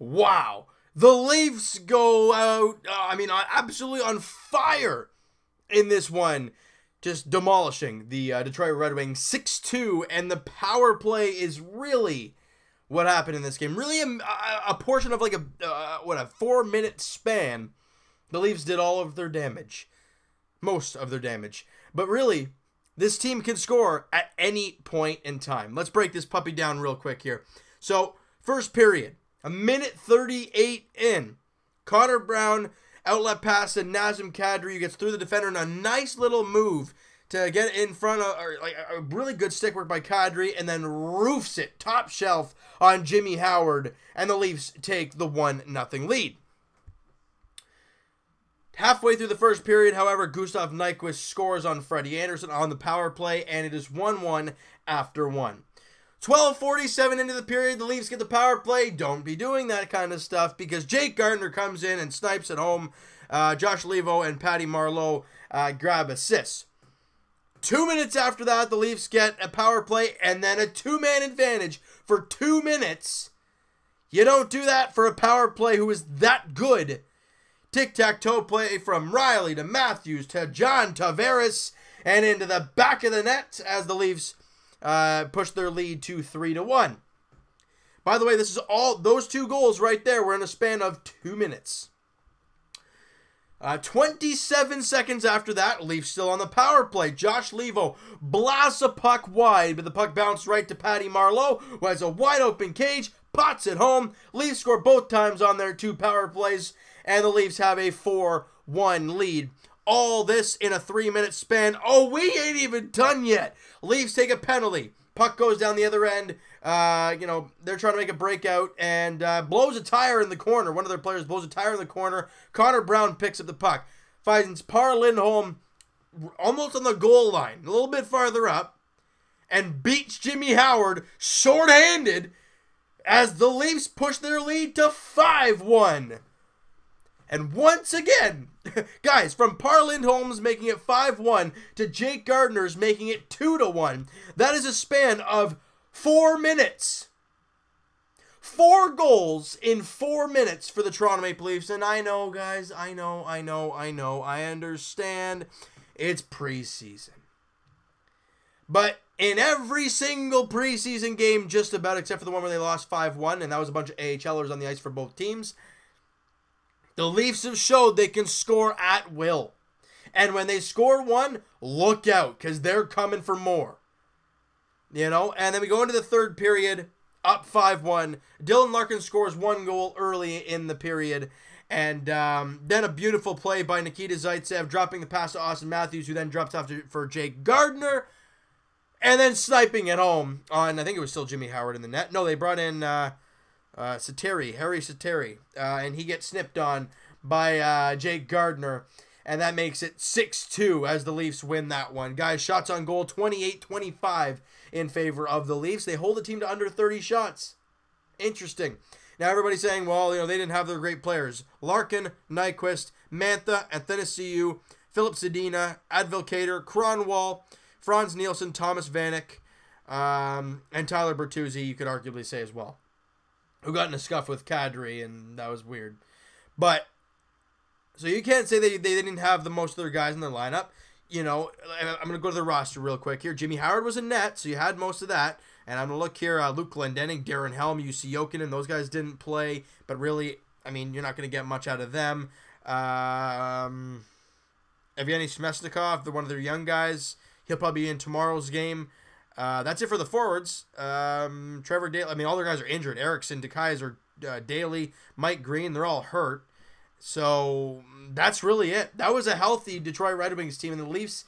wow. The Leafs go out, absolutely on fire in this one. Just demolishing the Detroit Red Wings 6-2, and the power play is really what happened in this game. Really a portion of like a 4-minute span. The Leafs did all of their damage. Most of their damage. But really, this team can score at any point in time. Let's break this puppy down real quick here. So, first period, a minute 38 in. Connor Brown, outlet pass to Nazem Kadri, who gets through the defender in a nice little move to get in front of, like a really good stick work by Kadri, and then roofs it top shelf on Jimmy Howard, and the Leafs take the 1-0 lead. Halfway through the first period, however, Gustav Nyquist scores on Freddie Anderson on the power play, and it is 1-1 after 1. 12:47 into the period, the Leafs get the power play. Don't be doing that kind of stuff because Jake Gardiner comes in and snipes at home. Josh Levo and Patty Marleau grab assists. 2 minutes after that, the Leafs get a power play and then a two-man advantage for 2 minutes. You don't do that for a power play who is that good. Tic-tac-toe play from Riley to Matthews to John Tavares and into the back of the net as the Leafs push their lead to 3-1. By the way, this is all, those two goals right there were in a span of 2 minutes. 27 seconds after that, Leafs still on the power play. Josh Levo blasts a puck wide, but the puck bounced right to Patty Marleau, who has a wide open cage, pots it home. Leafs score both times on their 2 power plays, and the Leafs have a 4-1 lead. All this in a 3-minute span. Oh, we ain't even done yet. Leafs take a penalty. Puck goes down the other end. They're trying to make a breakout and blows a tire in the corner. One of their players blows a tire in the corner. Connor Brown picks up the puck. Finds Par Lindholm almost on the goal line, a little bit farther up, and beats Jimmy Howard shorthanded as the Leafs push their lead to 5-1. And once again, guys, from Par Lindholm's making it 5-1 to Jake Gardiner's making it 2-1, that is a span of 4 minutes. 4 goals in 4 minutes for the Toronto Maple Leafs. And I know, guys, I know. I understand it's preseason. But in every single preseason game, just about, except for the one where they lost 5-1, and that was a bunch of AHLers on the ice for both teams, the Leafs have showed they can score at will. And when they score one, look out, because they're coming for more. And then we go into the third period, up 5-1. Dylan Larkin scores 1 goal early in the period. And then a beautiful play by Nikita Zaitsev, dropping the pass to Austin Matthews, who then drops off for Jake Gardiner. And then sniping it home on, I think it was still Jimmy Howard in the net. No, they brought in Harry Sateri, and he gets snipped on by Jake Gardiner, and that makes it 6-2 as the Leafs win that one. Guys, shots on goal, 28-25 in favor of the Leafs. They hold the team to under 30 shots. Interesting. Now, everybody's saying, well, they didn't have their great players. Larkin, Nyquist, Mantha, Athanasiou, Philip Zadina, Advil Cater, Kronwall, Franz Nielsen, Thomas Vanek, and Tyler Bertuzzi, you could arguably say as well, who got in a scuff with Kadri, and that was weird. But, so you can't say they didn't have the most of their guys in their lineup. I'm going to go to the roster real quick here. Jimmy Howard was in net, so you had most of that. And I'm going to look here, Luke Glendening, Darren Helm, UC Jokinen, those guys didn't play. But really, you're not going to get much out of them. Evgeny Smesnikov, one of their young guys, he'll probably be in tomorrow's game. That's it for the forwards. Trevor Daley, all their guys are injured. Erickson, DeKaiser, Daly, Mike Green, they're all hurt. So that's really it. That was a healthy Detroit Red Wings team, and the Leafs,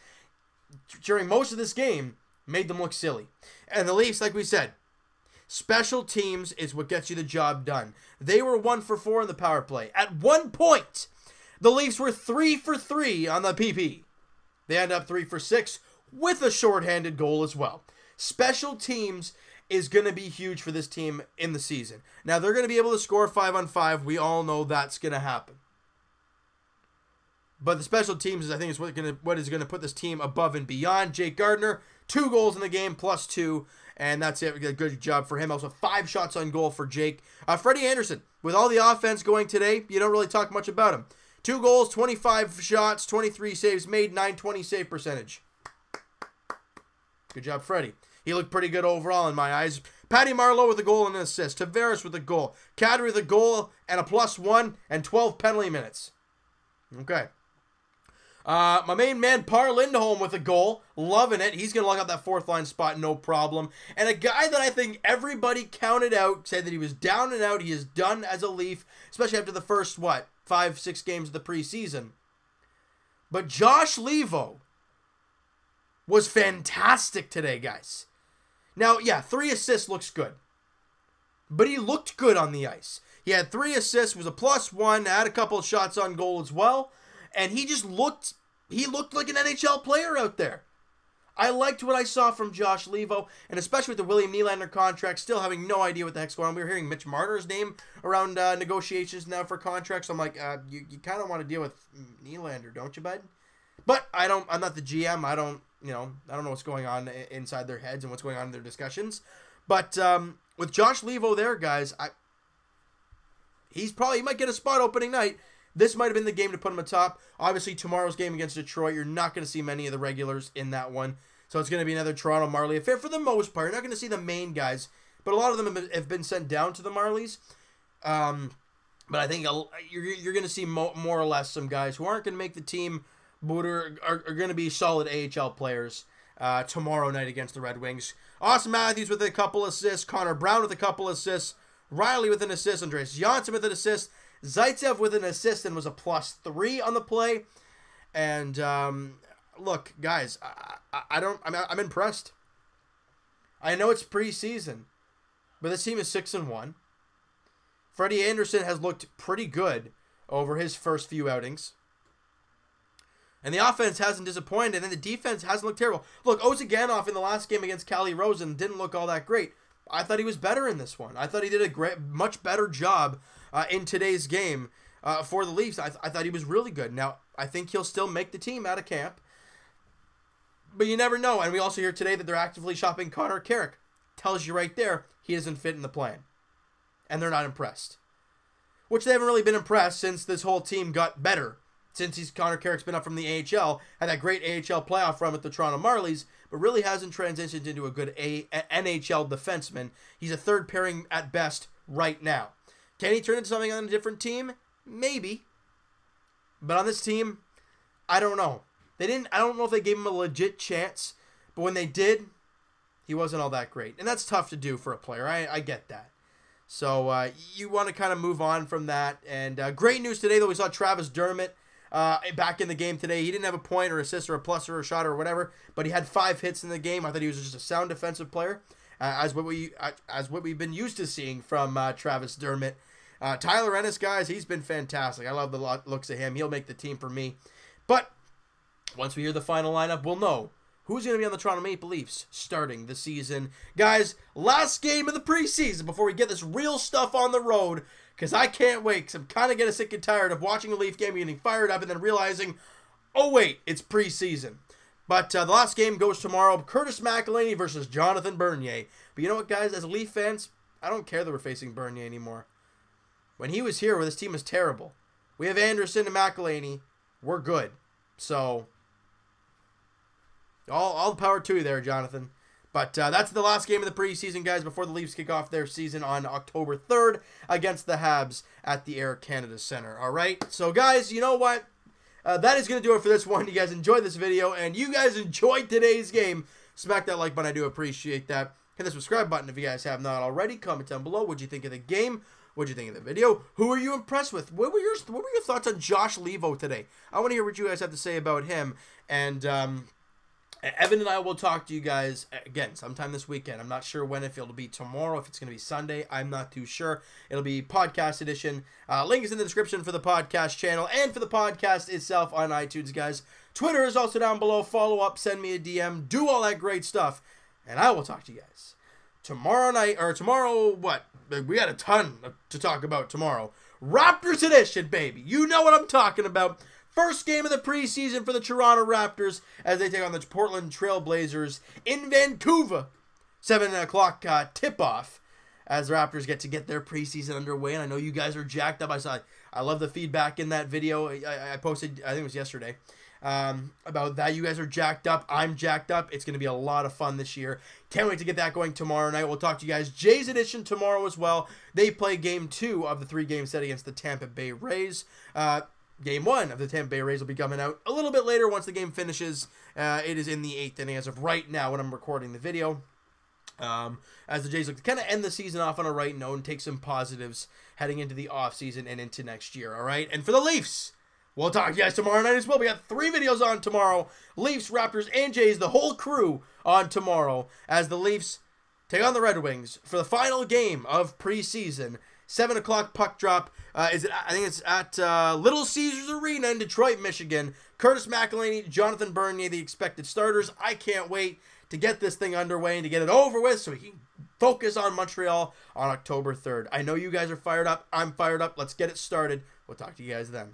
during most of this game, made them look silly. And the Leafs, like we said, special teams is what gets you the job done. They were 1 for 4 in the power play. At one point, the Leafs were 3 for 3 on the PP. They end up 3 for 6 with a shorthanded goal as well. Special teams is going to be huge for this team in the season. Now, they're going to be able to score 5-on-5. We all know that's going to happen. But the special teams, I think, is what is going to put this team above and beyond. Jake Gardiner, 2 goals in the game, +2. And that's it. Good job for him. Also 5 shots on goal for Jake. Freddie Anderson, with all the offense going today, you don't really talk much about him. 2 goals, 25 shots, 23 saves made, 920 save percentage. Good job, Freddie. He looked pretty good overall in my eyes. Patty Marleau with a goal and an assist. Tavares with a goal. Kadri with a goal and a +1 and 12 penalty minutes. Okay. My main man, Par Lindholm with a goal. Loving it. He's going to lock up that 4th line spot, no problem. And a guy that I think everybody counted out, said that he was down and out. He is done as a Leaf, especially after the first, 5-6 games of the preseason. But Josh Leivo was fantastic today, guys. Now, yeah, 3 assists looks good. But he looked good on the ice. He had 3 assists, was a +1, had a couple of shots on goal as well. And he just looked, like an NHL player out there. I liked what I saw from Josh Leivo, and especially with the William Nylander contract, still having no idea what the heck's going on. We were hearing Mitch Marner's name around negotiations now for contracts. So I'm like, you kind of want to deal with Nylander, don't you, bud? But I'm not the GM. I don't know what's going on inside their heads and what's going on in their discussions. But with Josh Leivo there, guys, he might get a spot opening night. This might have been the game to put him atop. Obviously, tomorrow's game against Detroit, you're not going to see many of the regulars in that one. So it's going to be another Toronto Marley affair for the most part. You're not going to see the main guys, but a lot of them have been sent down to the Marlies. But I think you're going to see more or less some guys who aren't going to make the team, but are going to be solid AHL players tomorrow night against the Red Wings. Austin Matthews with a couple assists. Connor Brown with a couple assists. Riley with an assist. Andreas Janssen with an assist. Zaitsev with an assist and was a +3 on the play. And look, guys, I'm impressed. I know it's preseason, but this team is 6-1. Freddie Anderson has looked pretty good over his first few outings. And the offense hasn't disappointed, and the defense hasn't looked terrible. Look, Ozhiganov in the last game against Calle Rosen didn't look all that great. I thought he was better in this one. I thought he did a much better job in today's game for the Leafs. I thought he was really good. Now, I think he'll still make the team out of camp. But you never know. And we also hear today that they're actively shopping Connor Carrick. Tells you right there he doesn't fit in the plan. And they're not impressed. Which they haven't really been impressed since this whole team got better. Since Connor Carrick's been up from the AHL, had that great AHL playoff run with the Toronto Marlies, but really hasn't transitioned into a good NHL defenseman. He's a 3rd pairing at best right now. Can he turn into something on a different team? Maybe. But on this team, I don't know. I don't know if they gave him a legit chance, but when they did, he wasn't all that great. And that's tough to do for a player. I get that. So you want to kind of move on from that. And great news today, though. We saw Travis Dermott back in the game today. He didn't have a point or assist or a plus or a shot or whatever, but he had 5 hits in the game. I thought he was just a sound defensive player, as what we've been used to seeing from Travis Dermott. Tyler Ennis, guys, he's been fantastic. I love the looks of him. He'll make the team for me. But once we hear the final lineup, we'll know who's going to be on the Toronto Maple Leafs starting the season. Guys, last game of the preseason before we get this real stuff on the road, because I can't wait, because I'm kind of getting sick and tired of watching a Leaf game, getting fired up, and then realizing, oh wait, it's preseason. But the last game goes tomorrow, Curtis McElhinney versus Jonathan Bernier. But you know what, guys, as Leaf fans, I don't care that we're facing Bernier anymore. When he was here, this team was terrible. We have Anderson and McElhinney. We're good. So, all the power to you there, Jonathan. But that's the last game of the preseason, guys, before the Leafs kick off their season on October 3rd against the Habs at the Air Canada Centre. All right? So, guys, you know what? That is going to do it for this one. You guys enjoyed this video, and you guys enjoyed today's game. Smack that like button. I do appreciate that. Hit the subscribe button if you guys have not already. Comment down below. What'd you think of the game? What'd you think of the video? Who are you impressed with? What were your thoughts on Josh Leivo today? I want to hear what you guys have to say about him. And Evan and I will talk to you guys again sometime this weekend. I'm not sure when, if it'll be tomorrow, if it's going to be Sunday. I'm not too sure. It'll be podcast edition. Link is in the description for the podcast channel and for the podcast itself on iTunes, guys. Twitter is also down below. Follow up, send me a DM, do all that great stuff. And I will talk to you guys tomorrow night, or tomorrow, what? We got a ton to talk about tomorrow. Raptors edition, baby. You know what I'm talking about. First game of the preseason for the Toronto Raptors as they take on the Portland Trail Blazers in Vancouver. 7 o'clock tip-off as the Raptors get their preseason underway. And I know you guys are jacked up. I love the feedback in that video I posted, I think it was yesterday, about that. You guys are jacked up. I'm jacked up. It's going to be a lot of fun this year. Can't wait to get that going tomorrow night. We'll talk to you guys. Jays Edition tomorrow as well. They play Game 2 of the 3-game set against the Tampa Bay Rays. Game 1 of the Tampa Bay Rays will be coming out a little bit later once the game finishes. It is in the 8th inning as of right now when I'm recording the video. As the Jays look to kind of end the season off on a right note and take some positives heading into the offseason and into next year, all right? And for the Leafs, we'll talk to you guys tomorrow night as well. We got 3 videos on tomorrow. Leafs, Raptors, and Jays, the whole crew on tomorrow as the Leafs take on the Red Wings for the final game of preseason. 7 o'clock puck drop. I think it's at Little Caesars Arena in Detroit, Michigan. Curtis McElhinney, Jonathan Bernier, the expected starters. I can't wait to get this thing underway and to get it over with so we can focus on Montreal on October 3rd. I know you guys are fired up. I'm fired up. Let's get it started. We'll talk to you guys then.